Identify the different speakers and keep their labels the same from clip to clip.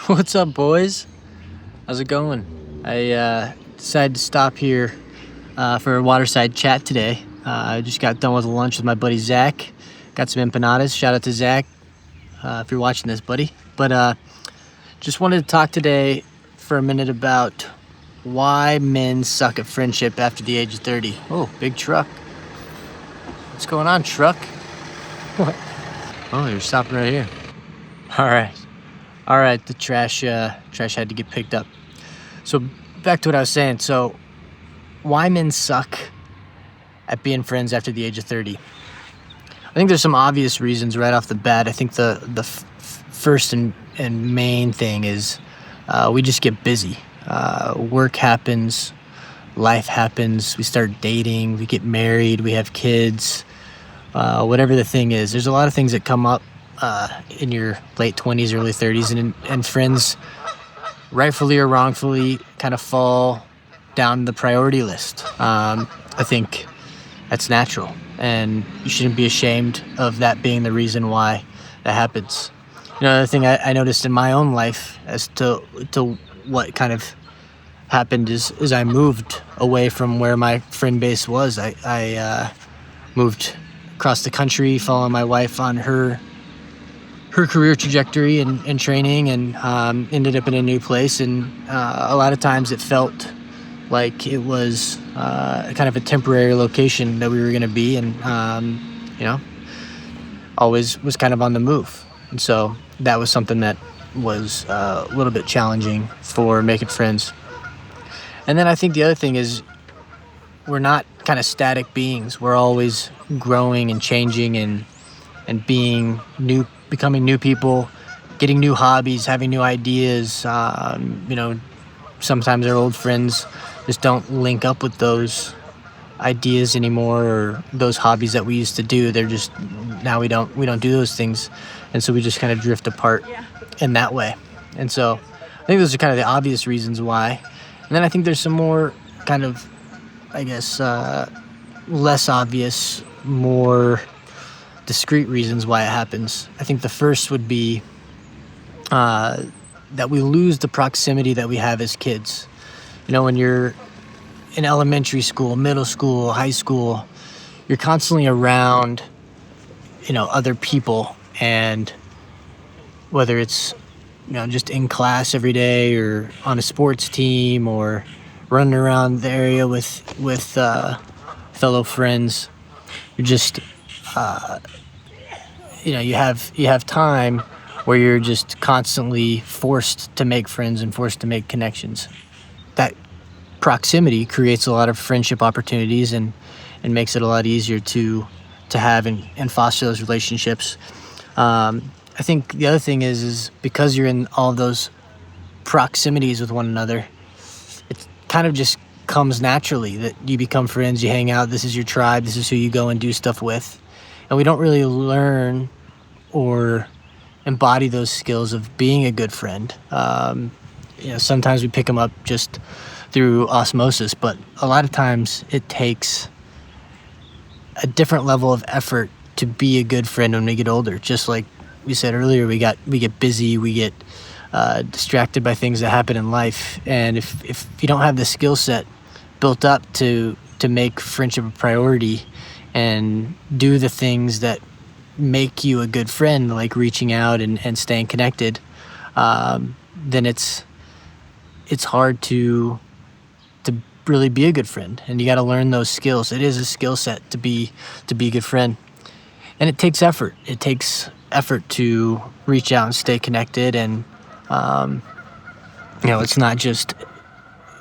Speaker 1: What's up, boys? How's it going? I decided to stop here for a waterside chat today. I just got done with lunch with my buddy Zach. Got some empanadas. Shout out to Zach if you're watching this, buddy. But just wanted to talk today for a minute about why men suck at friendship after the age of 30. Oh, big truck. What's going on, truck? What? Oh, you're stopping right here. All right. The trash had to get picked up. So back to what I was saying. So why men suck at being friends after the age of 30? I think there's some obvious reasons right off the bat. I think the first and main thing is we just get busy. Work happens, life happens. We start dating, we get married, we have kids. Whatever the thing is, there's a lot of things that come up in your late 20s, early 30s, and friends, rightfully or wrongfully, kind of fall down the priority list. I think that's natural, and you shouldn't be ashamed of that being the reason why that happens. Another thing I noticed in my own life as to what kind of happened is I moved away from where my friend base was. I moved across the country, following my wife on her career trajectory and training, and ended up in a new place. And a lot of times it felt like it was kind of a temporary location that we were going to be, and always was kind of on the move. And so that was something that was a little bit challenging for making friends. And then I think the other thing is we're not kind of static beings. We're always growing and changing and being new, becoming new people, getting new hobbies, having new ideas. Sometimes our old friends just don't link up with those ideas anymore, or those hobbies that we used to do. They're just, now we don't do those things, and so we just kind of drift apart in that way. And so I think those are kind of the obvious reasons why. And then I think there's some more kind of, I guess, less obvious, more discrete reasons why it happens. I think the first would be that we lose the proximity that we have as kids. When you're in elementary school, middle school, high school, you're constantly around, other people, and whether it's, just in class every day, or on a sports team, or running around the area with fellow friends, you're just you have time where you're just constantly forced to make friends and forced to make connections. That proximity creates a lot of friendship opportunities and makes it a lot easier to have and foster those relationships. I think the other thing is because you're in all those proximities with one another, it kind of just comes naturally that you become friends, you hang out, this is your tribe, this is who you go and do stuff with. And we don't really learn or embody those skills of being a good friend. Sometimes we pick them up just through osmosis, but a lot of times it takes a different level of effort to be a good friend when we get older. Just like we said earlier, we get busy, we get distracted by things that happen in life, and if you don't have the skill set built up to make friendship a priority and do the things that make you a good friend, like reaching out and staying connected, then it's hard to really be a good friend. And you got to learn those skills. It is a skill set to be a good friend, and it takes effort. It takes effort to reach out and stay connected. And it's not just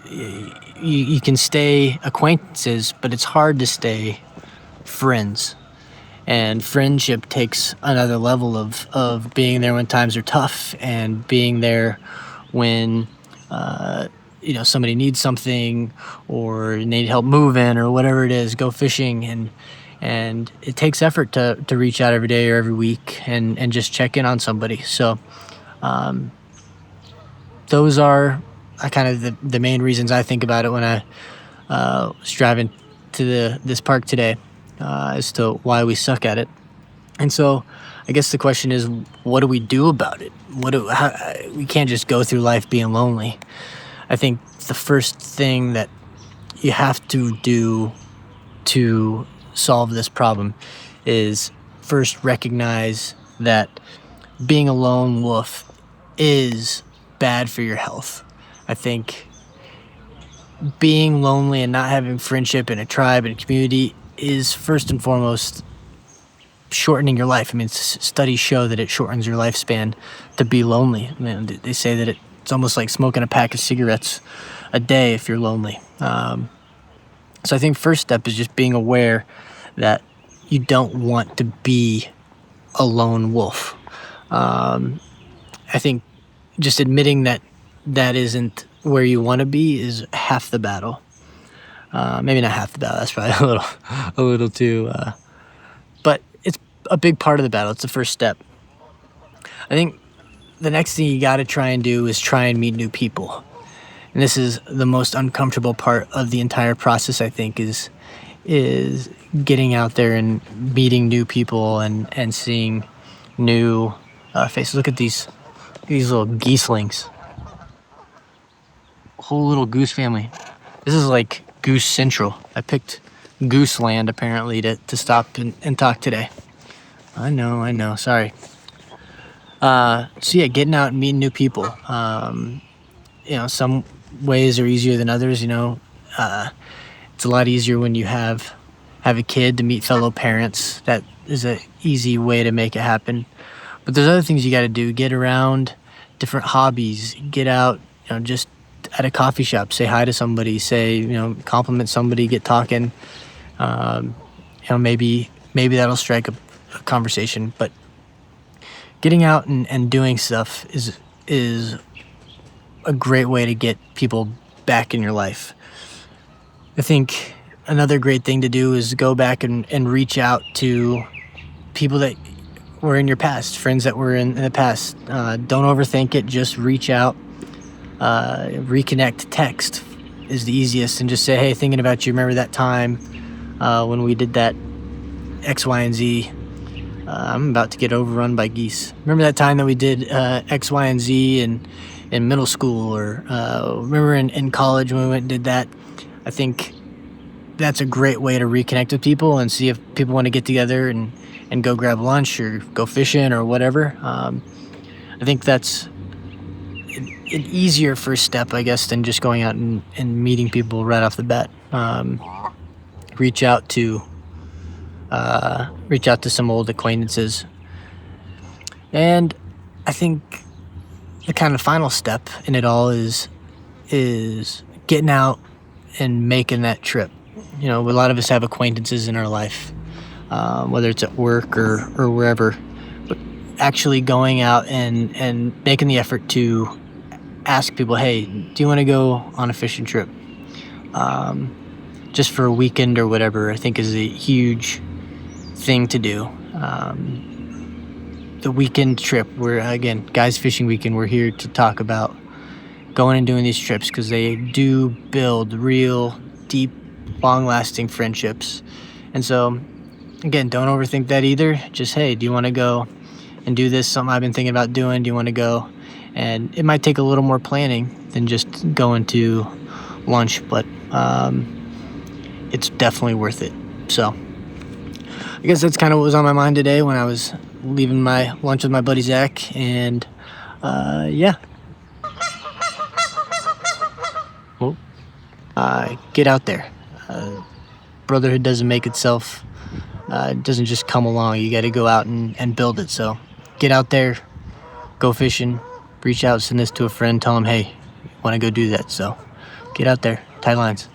Speaker 1: you can stay acquaintances, but it's hard to stay friends. And friendship takes another level of being there when times are tough, and being there when somebody needs something, or need help moving, or whatever it is, go fishing. And it takes effort to reach out every day or every week and just check in on somebody. So those are kind of the main reasons I think about it when I was driving to this park today, as to why we suck at it. And so I guess the question is, what do we do about it? We can't just go through life being lonely. I think the first thing that you have to do to solve this problem is first recognize that being a lone wolf is bad for your health. I think being lonely and not having friendship in a tribe and a community is first and foremost shortening your life. I mean, studies show that it shortens your lifespan to be lonely. I mean, they say that it's almost like smoking a pack of cigarettes a day if you're lonely. So I think first step is just being aware that you don't want to be a lone wolf. I think just admitting that that isn't where you want to be is half the battle. Maybe not half the battle. That's probably a little too. But it's a big part of the battle. It's the first step. I think the next thing you got to try and do is try and meet new people. And this is the most uncomfortable part of the entire process, I think, is getting out there and meeting new people and seeing new faces. Look at these little geeselings. Whole little goose family. This is like Goose Central. I picked Goose Land, apparently, to stop and talk today. I know. Sorry. So yeah, getting out and meeting new people. Some ways are easier than others. It's a lot easier when you have a kid to meet fellow parents. That is an easy way to make it happen. But there's other things you got to do. Get around different hobbies. Get out, just at a coffee shop. Say hi to somebody. Compliment somebody. Get talking. Maybe that'll strike a conversation. But getting out and doing stuff is a great way to get people back in your life. I think another great thing to do is go back and reach out to people that were in your past, friends that were in the past. Don't overthink it. Just reach out. Reconnect text is the easiest, and just say, hey, thinking about you. Remember that time when we did that X, Y, and Z? I'm about to get overrun by geese. Remember that time that we did X, Y, and Z in middle school, or remember in college when we went and did that? I think that's a great way to reconnect with people and see if people want to get together and go grab lunch or go fishing or whatever. I think that's an easier first step, I guess, than just going out and meeting people right off the bat. Reach out to some old acquaintances. And I think the kind of final step in it all is getting out and making that trip. A lot of us have acquaintances in our life, whether it's at work or wherever, but actually going out and making the effort to ask people, hey, do you want to go on a fishing trip? Just for a weekend or whatever, I think is a huge thing to do. The weekend trip, again, Guys Fishing Weekend, we're here to talk about going and doing these trips because they do build real, deep, long-lasting friendships. And so, again, don't overthink that either. Just, hey, do you want to go and do this? Something I've been thinking about doing. Do you want to go? And it might take a little more planning than just going to lunch, but it's definitely worth it. So I guess that's kind of what was on my mind today when I was leaving my lunch with my buddy Zach. And yeah. Well, get out there. Brotherhood doesn't make itself, it doesn't just come along. You got to go out and build it. So get out there, go fishing, reach out, send this to a friend, tell them, hey, want to go do that. So get out there, tie lines.